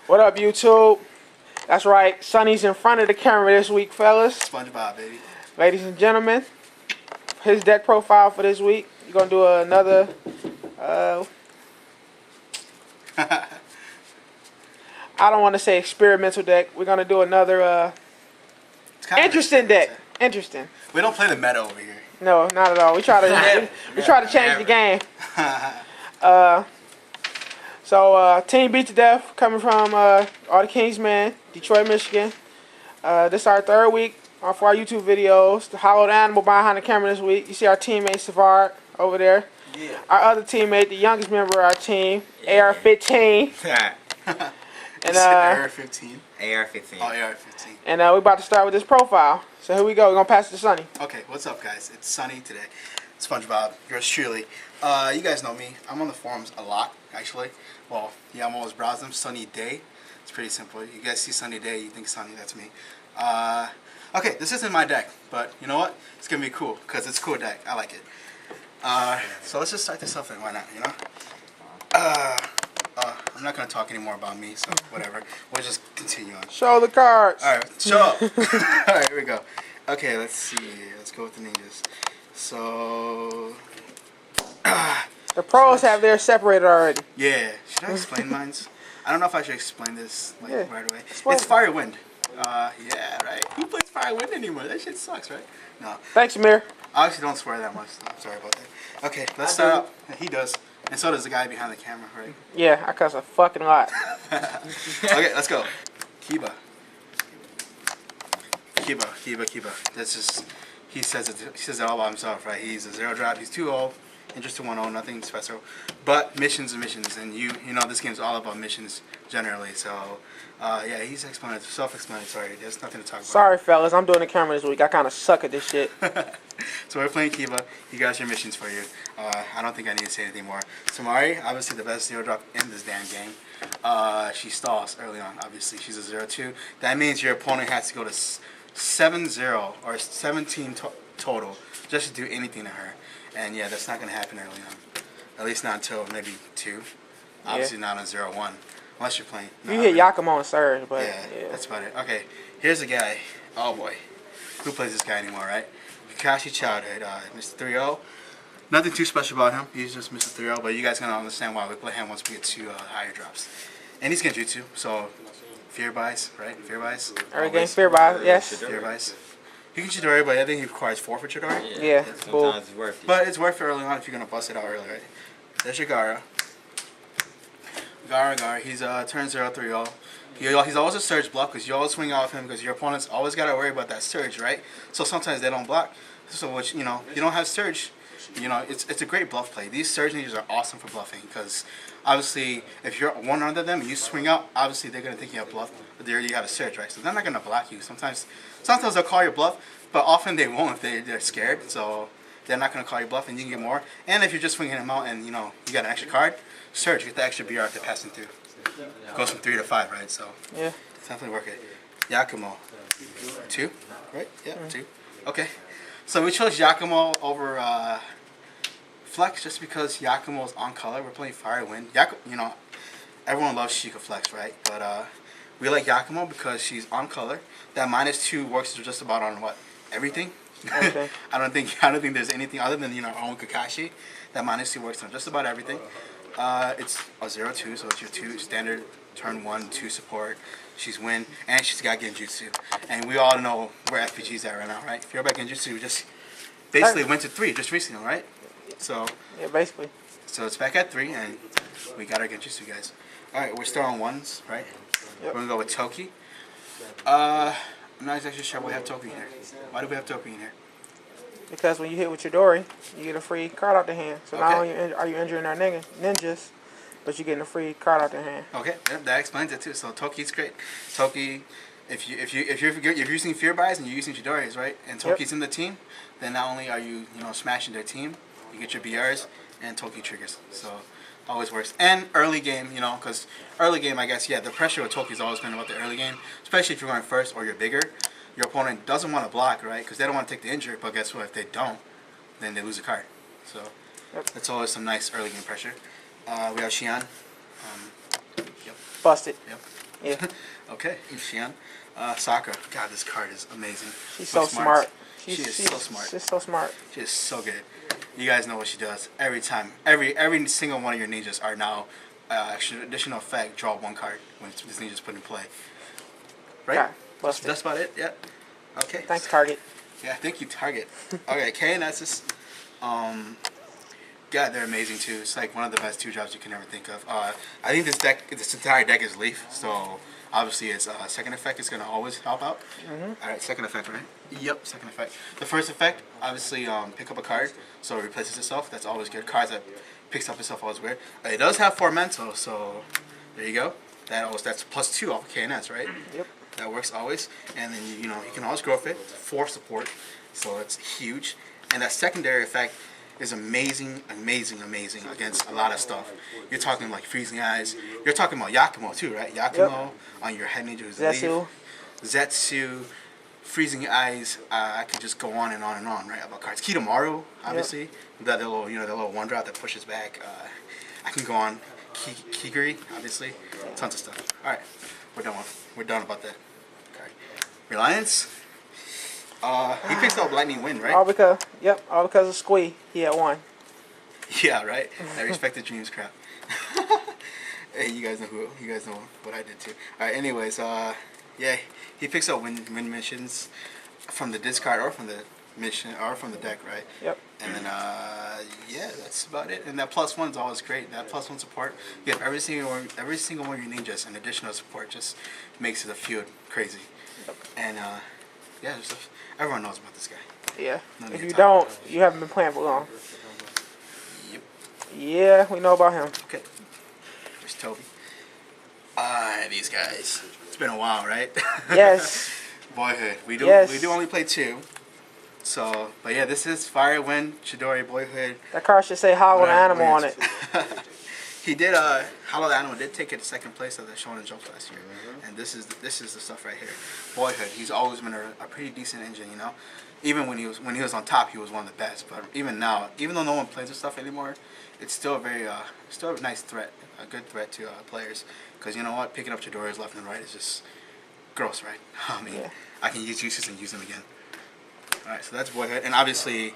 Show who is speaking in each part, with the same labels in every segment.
Speaker 1: What up, YouTube? That's right, Sunny's in front of the camera this week, fellas.
Speaker 2: SpongeBob, baby.
Speaker 1: Ladies and gentlemen, his deck profile for this week. You're gonna do another. I don't want to say experimental deck. We're gonna do another interesting deck. Interesting.
Speaker 2: We don't play the meta over here.
Speaker 1: No, not at all. We try to we try to change the game. So Team Beat2Death coming from all the Kings Man, Detroit, Michigan. This is our third week for our YouTube videos. The hollowed animal behind the camera this week. You see our teammate Savard over there.
Speaker 3: Yeah.
Speaker 1: Our other teammate, the youngest member of our team, AR-15.
Speaker 2: And AR-15.
Speaker 3: AR-15.
Speaker 2: Oh, AR-15.
Speaker 1: And we're about to start with this profile. So here we go. We're gonna pass it to Sunny.
Speaker 2: Okay, what's up, guys? It's Sunny today. SpongeBob, yours truly. You guys know me. I'm on the forums a lot, actually. Well, yeah, I'm always browsing them. Sunny Day. It's pretty simple. You guys see Sunny Day, you think Sunny, that's me. Okay, this isn't my deck, but you know what? It's gonna be cool because it's a cool deck. I like it. So let's just start this off and why not, you know? I'm not gonna talk anymore about me, so whatever. We'll just continue on.
Speaker 1: Show the cards.
Speaker 2: All right, show up. All right, here we go. Okay, let's see. Let's go with the ninjas. So,
Speaker 1: The pros have theirs separated already.
Speaker 2: yeah. Should I explain mines? I don't know if I should explain this like right away.
Speaker 1: Explain.
Speaker 2: It's Fire Wind. Yeah, right. Who plays Fire Wind anymore? That shit sucks, right? No.
Speaker 1: Thanks, Amir.
Speaker 2: I actually don't swear that much. I'm sorry about that. Okay, let's start up. He does. And so does the guy behind the camera, right?
Speaker 1: Yeah, I cuss a fucking lot.
Speaker 2: Okay, let's go. Kiba. That's just, he says it all by himself, right? He's a 0-drop. He's 2-0. Interest to 1-0. Nothing special. But missions are missions, and you know this game's all about missions generally. So, yeah, he's self-explanatory. There's nothing to talk about.
Speaker 1: Sorry, fellas. I'm doing the camera this week. I kind of suck at this shit.
Speaker 2: So we're playing Kiba. He got your missions for you. I don't think I need to say anything more. Temari, obviously the best 0-drop in this damn game. She stalls early on, obviously. She's a 0-2. That means your opponent has to go to 7-0 or 17 total just to do anything to her. And yeah, that's not going to happen early on. At least not until maybe 2. Obviously not on 0-1. Unless you're playing.
Speaker 1: You hit Yakumo and Surge, but
Speaker 2: yeah, that's about it. Okay, here's a guy. Oh boy. Who plays this guy anymore, right? Kakashi childhood, Mr. 3-0. Nothing too special about him. He's just Mr. 3-0, but you guys gonna understand why we play him once we get to higher drops. And he's Genjutsu, so fear buys, right? Fear buys.
Speaker 1: Every game fear buys, yes.
Speaker 2: Fear buys. You can Chidori, but I think he requires 4 for Chidori.
Speaker 1: Yeah, cool.
Speaker 3: Sometimes it's worth it.
Speaker 2: But it's worth it early on if you're gonna bust it out early, right? There's your Gaara. Gaara, he's turn 0-3-0. He's always a surge block because you always swing off him because your opponents always got to worry about that surge, right? So sometimes they don't block. So which, you know, you don't have surge. You know, it's a great bluff play. These surge ninjas are awesome for bluffing because obviously if you're one under them and you swing out, obviously they're gonna think you have bluff, but they already have a surge, right? So they're not gonna block you. Sometimes they'll call your bluff, but often they won't if they're scared. So they're not gonna call your bluff, and you can get more. And if you're just swinging them out and you know you got an extra card, surge, get the extra BR after passing through. Goes from 3 to 5, right? So
Speaker 1: yeah,
Speaker 2: it's definitely worth it. Yakumo, 2, right? Yeah, 2. Okay. So we chose Yakumo over Flex just because Yakumo's on color. We're playing Fire Wind. You know, everyone loves Sheikah Flex, right? But we like Yakumo because she's on color. That -2 works just about on what? Everything.
Speaker 1: okay.
Speaker 2: I don't think there's anything other than our own Kakashi. That -2 works on just about everything. It's a 0-2, so it's your 2 standard turn 1-2 support. She's win, and she's got Genjutsu. And we all know where FPG's at right now, right? If you're back Genjutsu, we just basically went to 3 just recently, right? So
Speaker 1: Yeah, basically.
Speaker 2: So it's back at 3, and we got our Genjutsu, guys. All right, we're still on 1s, right?
Speaker 1: Yep.
Speaker 2: We're gonna go with Toki. I'm not exactly sure why we have Toki in here. Why do we have Toki in here?
Speaker 1: Because when you hit with Chidori, you get a free card out the hand. So not
Speaker 2: Okay.
Speaker 1: only are you injuring our ninjas, but you're getting a free card out the hand.
Speaker 2: Okay, yeah, that explains it too. So Toki's great. Toki, if you're using Fear Buys and you're using Chidori's, right, and Toki's in the team, then not only are you smashing their team, you get your BRs and Toki triggers. So always works. And early game, because early game, I guess, yeah, the pressure with Toki's always been about the early game, especially if you're going first or you're bigger. Your opponent doesn't want to block, right? Because they don't want to take the injury. But guess what? If they don't, then they lose a card. So that's always some nice early game pressure. We have Shion. Yep.
Speaker 1: Busted.
Speaker 2: Yep.
Speaker 1: Yeah.
Speaker 2: Okay, Shion. Sakura. God, this card is amazing.
Speaker 1: She's so smart.
Speaker 2: She is so smart.
Speaker 1: She's so smart.
Speaker 2: She is so good. You guys know what she does every time. Every single one of your ninjas are now additional effect. Draw one card when this ninja's put in play. Right.
Speaker 1: Okay, busted.
Speaker 2: That's about it. Yeah. Okay.
Speaker 1: Thanks, Target.
Speaker 2: Yeah, thank you, Target. Okay, KNS's. God, they're amazing too. It's like one of the best 2-drops you can ever think of. I think this entire deck is Leaf, so obviously its second effect is gonna always help out. All right, second effect, right? Yep, second effect. The first effect, obviously, pick up a card, so it replaces itself. That's always good. Cards that picks up itself always weird. It does have 4 mental, so there you go. That's +2 off of KNS, right?
Speaker 1: Yep.
Speaker 2: That works always. And then you can always growth it. 4 support, so it's huge. And that secondary effect is amazing against a lot of stuff. You're talking like freezing eyes. You're talking about Yakumo too, right? Yakumo on your head ninja who's Zetsu, freezing eyes. I could just go on and on and on, right? About cards. Kitamaru, obviously, that little that little 1-drop that pushes back. I can go on. Kigiri, obviously, tons of stuff. All right, we're done about that. Okay. Reliance. He picks up Lightning Wind, right?
Speaker 1: All because of Squee. He had 1.
Speaker 2: Yeah, right. That respected dreams crap. Hey, you guys know what I did too. All right. Anyways, yeah, he picks up win missions from the discard or from the mission or from the deck, right?
Speaker 1: Yep.
Speaker 2: And then yeah, that's about it. And that +1 is always great. That +1 support, you have every single one of your ninjas, and additional support just makes the field crazy.
Speaker 1: Yep.
Speaker 2: And yeah, everyone knows about this guy.
Speaker 1: Yeah. If you don't, you haven't been playing for long.
Speaker 2: Yep.
Speaker 1: Yeah, we know about him.
Speaker 2: Okay. There's Tobi. These guys. It's been a while, right?
Speaker 1: Yes.
Speaker 2: Boyhood. We do only play 2. So, but yeah, this is Fire, Wind, Chidori, Boyhood.
Speaker 1: That card should say Hallowed Animal on it.
Speaker 2: He did. Hallowed Animal did take it to 2nd place of the Shonen Jump last year, and this is the stuff right here. Boyhood. He's always been a pretty decent engine, you know. Even when he was on top, he was one of the best. But even now, even though no one plays this stuff anymore, it's still still a nice threat, a good threat to players. Because you know what, picking up Chidori's left and right is just gross, right? I mean, I can use uses and use them again. All right, so that's Boyhood, and obviously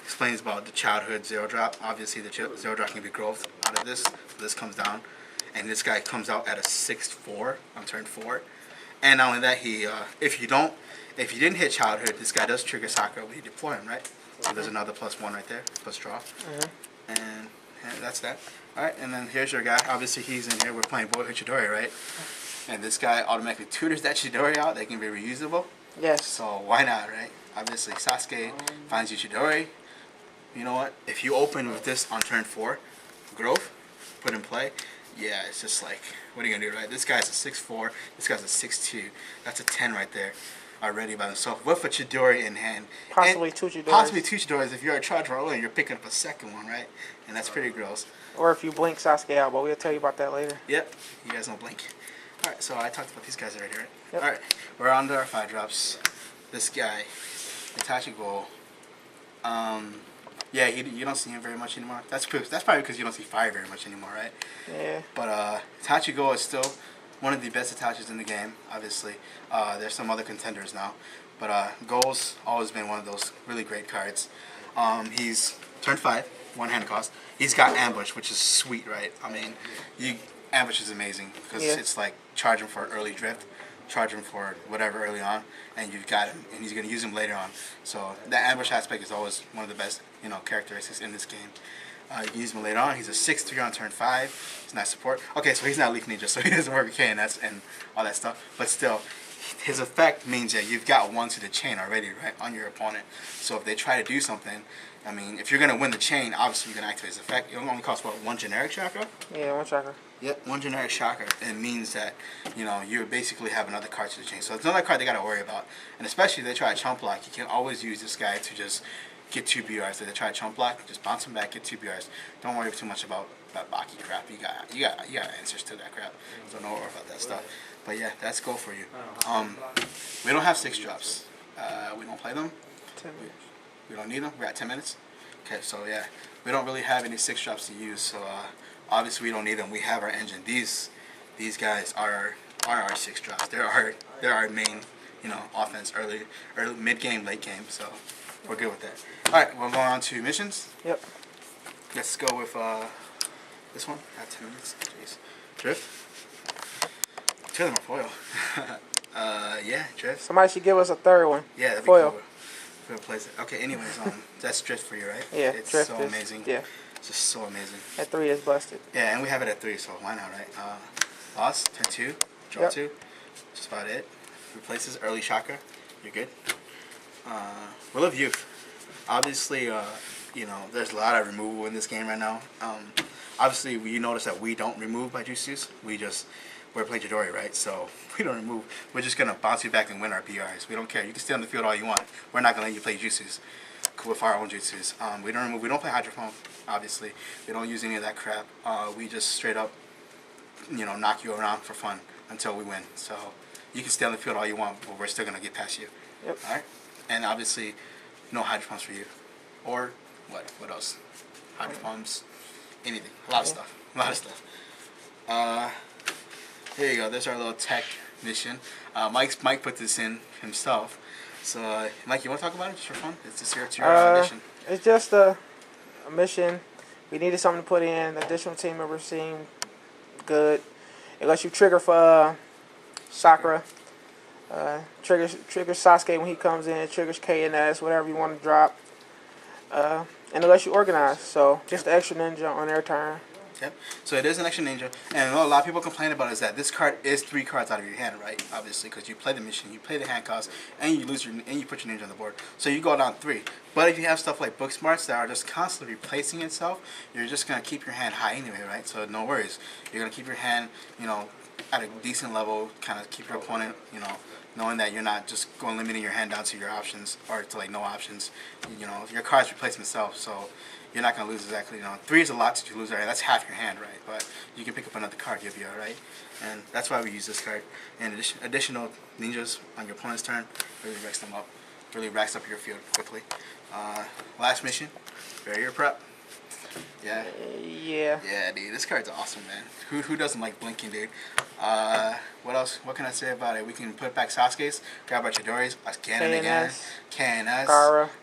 Speaker 2: explains about the childhood 0-drop. Obviously, the 0-drop can be growth out of this. So this comes down, and this guy comes out at a 6/4 on turn 4. And not only that, if you didn't hit childhood, this guy does trigger Sakura when you deploy him, right? So there's another +1 right there, plus draw, and that's that. All right, and then here's your guy. Obviously, he's in here. We're playing Boyhood Chidori, right? And this guy automatically tutors that Chidori out. They can be reusable.
Speaker 1: Yes.
Speaker 2: So why not, right? Obviously, Sasuke finds you Chidori. You know what? If you open with this on turn 4, growth, put in play, yeah, it's just like, what are you going to do, right? This guy's a 6/4. This guy's a 6/2. That's a 10 right there already by himself with a Chidori in hand.
Speaker 1: Possibly 2 Chidoris.
Speaker 2: Possibly 2 Chidoris if you're a charge roller and you're picking up a second one, right? And that's pretty gross.
Speaker 1: Or if you blink Sasuke out, but we'll tell you about that later.
Speaker 2: Yep. You guys don't blink. All right, so I talked about these guys already, right?
Speaker 1: Yep.
Speaker 2: All right, we're on to our 5-drops. This guy, Itachi Go. Yeah, you don't see him very much anymore. That's probably because you don't see Fire very much anymore, right?
Speaker 1: Yeah.
Speaker 2: But Itachi Go is still one of the best Itachis in the game, obviously. There's some other contenders now. But Go's always been one of those really great cards. He's turn 5, 1 hand cost. He's got Ambush, which is sweet, right? I mean, Ambush is amazing because it's like charging for early drift, charging for whatever early on, and you've got him, and he's going to use him later on. So the Ambush aspect is always one of the best, characteristics in this game. You can use him later on. He's a 6/3 on turn 5. He's not support. Okay, so he's not Leaf Ninja, so he doesn't work with KNS and all that stuff. But still, his effect means that you've got 1 to the chain already, right, on your opponent. So if they try to do something, I mean, if you're going to win the chain, obviously you're going to activate his effect. It only costs, what, 1 generic chakra?
Speaker 1: Yeah, 1 chakra.
Speaker 2: Yep, 1 generic chakra. It means that, you basically have another card to the chain. So it's another card they got to worry about. And especially if they try to chump block, you can always use this guy to just get 2 BRs. If they try to chump block, just bounce him back, get 2 BRs. Don't worry too much about that Baki crap. You got answers to that crap. So don't worry about that stuff. But yeah, that's go for you. We don't have 6-drops. We don't play them.
Speaker 1: 10 minutes.
Speaker 2: We don't need them. We're at 10 minutes. Okay, so yeah, we don't really have any 6-drops to use. So obviously we don't need them. We have our engine. These guys are are our 6 drops. They're our main, offense early, mid game, late game. So we're good with that. All right, we're going on to missions.
Speaker 1: Yep.
Speaker 2: Let's go with this one. I have 10 minutes. Jeez. Drift. 2 of them are foil. Yeah, drift.
Speaker 1: Somebody should give us a third one.
Speaker 2: Yeah, that'd be
Speaker 1: foil.
Speaker 2: cool. We'll place it. Okay. Anyways, that's drift for you, right?
Speaker 1: Yeah,
Speaker 2: it's
Speaker 1: drift
Speaker 2: so
Speaker 1: is,
Speaker 2: amazing.
Speaker 1: Yeah.
Speaker 2: It's just so amazing.
Speaker 1: At 3 is busted.
Speaker 2: Yeah, and we have it at 3, so why not, right? Loss, turn 2, draw 2. Just about it. Replaces early chakra. You're good. Will of Youth. Obviously, there's a lot of removal in this game right now. Obviously, you notice that we don't remove by Jutsus. We're playing Chidori, right? So we don't remove. We're just gonna bounce you back and win our BRs. We don't care. You can stay on the field all you want. We're not gonna let you play Jutsus with our own Jutsus. We don't remove. We don't play Hydro Pump. Obviously, we don't use any of that crap. We just straight up, knock you around for fun until we win. So you can stay on the field all you want, but we're still gonna get past you.
Speaker 1: Yep.
Speaker 2: All right. And obviously, no Hydro Pumps for you. Or what? What else? Hydro Pumps. Anything. A lot of stuff. A lot of stuff. Here you go. There's our little tech mission. Mike put this in himself. So, Mike, you want to talk about it just for fun? It's your mission.
Speaker 1: It's just a mission. We needed something to put in. Additional team members seem good. It lets you trigger for Sakura. Triggers Sasuke when he comes in. Triggers KNS, whatever you want to drop. And it lets you organize. So, just the extra ninja on their turn.
Speaker 2: Yep. So it is an extra ninja, and what a lot of people complain about is that this card is 3 cards out of your hand, right? Obviously, because you play the mission, you play the hand cost, and you put your ninja on the board. So you go down 3. But if you have stuff like Booksmarts that are just constantly replacing itself, you're just gonna keep your hand high anyway, right? So no worries. You're gonna keep your hand, at a decent level, kind of keep your opponent, knowing that you're not just going limiting your hand down to your options or to like no options. Your cards replace themselves, so you're not going to lose exactly, 3 is a lot to lose, right? That's half your hand, right? But you can pick up another card, you'll be alright. And that's why we use this card. And additional ninjas on your opponent's turn really racks them up. Really racks up your field quickly. Last mission, barrier prep. Yeah.
Speaker 1: Yeah.
Speaker 2: Yeah, dude, this card's awesome, man. Who doesn't like blinking, dude? What else? What can I say about it? We can put back Sasuke's, grab our Chidori's again and again. KNS.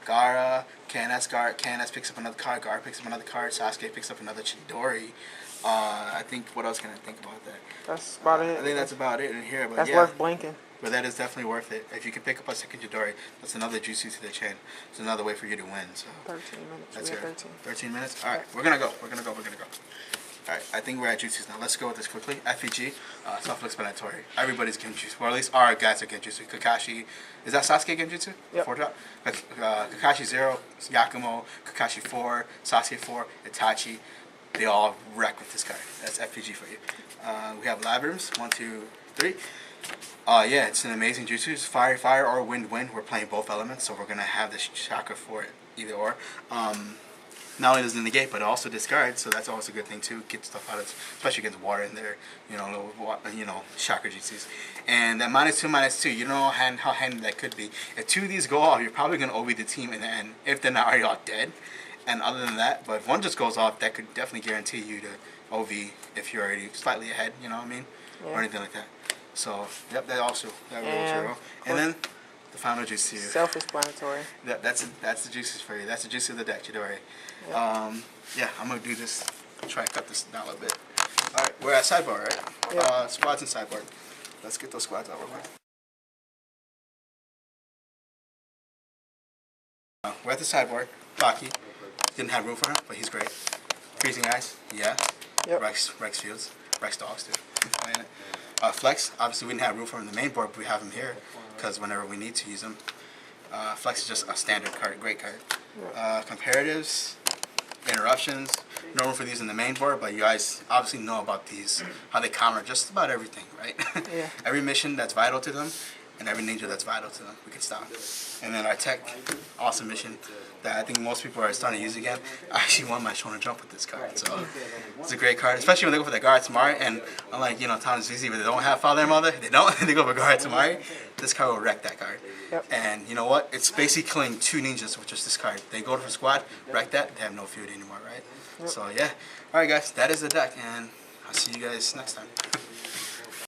Speaker 2: Gaara. KNS picks up another card. Gaara picks up another card. Sasuke picks up another Chidori. I think, what else can I think about that?
Speaker 1: That's about it.
Speaker 2: I think that's about it in here. But
Speaker 1: that's worth blinking.
Speaker 2: But that is definitely worth it. If you can pick up a second Chidori, that's another Jutsu to the chain. It's another way for you to win. So
Speaker 1: 13 minutes.
Speaker 2: That's
Speaker 1: good.
Speaker 2: 13 minutes? Alright, we're gonna go. Alright, I think we're at Jutsus now. Let's go with this quickly. FEG, self-explanatory. Everybody's Genjutsu. Or at least our guys are Genjutsu. Kakashi, is that Sasuke Genjutsu?
Speaker 1: Yep.
Speaker 2: 4 drop? Kakashi 0, Yakumo, Kakashi 4, Sasuke 4, Itachi. They all wreck with this card. That's FPG for you. We have Labyrinth, 1, 2, 3. Yeah, it's an amazing jutsu. It's fire, or wind. We're playing both elements, so we're going to have this chakra for it, either or. Not only does it negate, but it also discards, so that's always a good thing too. Get stuff out of, especially against water in there, chakra jutsus. And that -2/-2, you know how handy that could be. If 2 of these go off, you're probably going to OB the team in the end, if they're not already all dead. And other than that, but if one just goes off, that could definitely guarantee you to OV if you're already slightly ahead, you know what I mean? Yeah. Or anything like that. So, yep, that rules your role. And then, the final jutsu.
Speaker 1: Self-explanatory.
Speaker 2: That's the juices for you. That's the juice of the deck, Chidori. Yep. Yeah, I'm going to do this, try and cut this down a little bit. Alright, we're at sideboard, right? Yep. Squads and sideboard. Let's get those squads out real quick. We're at the sideboard. Toki. Didn't have room for him, but he's great. Freezing Ice, yeah. Yep. Rex Fields. Rex Dogs, too. Playing it. Flex, obviously we didn't have room for him in the main board, but we have him here because whenever we need to use him. Flex is just a standard card, great card. Comparatives, interruptions, no room for these in the main board, but you guys obviously know about these, how they counter just about everything, right?
Speaker 1: Yeah.
Speaker 2: Every mission that's vital to them, and every ninja that's vital to them, we can stop. And then our tech, awesome mission that I think most people are starting to use again. I actually won my Shonen Jump with this card, so it's a great card, especially when they go for the Gaara Temari. And unlike Tom Zizi, where they don't have father and mother, they go for Gaara Temari. This card will wreck that card.
Speaker 1: Yep.
Speaker 2: And you know what? It's basically killing 2 ninjas with just this card. They go for squad, wreck that, they have no feud anymore, right? Yep. So yeah, all right guys, that is the deck, and I'll see you guys next time.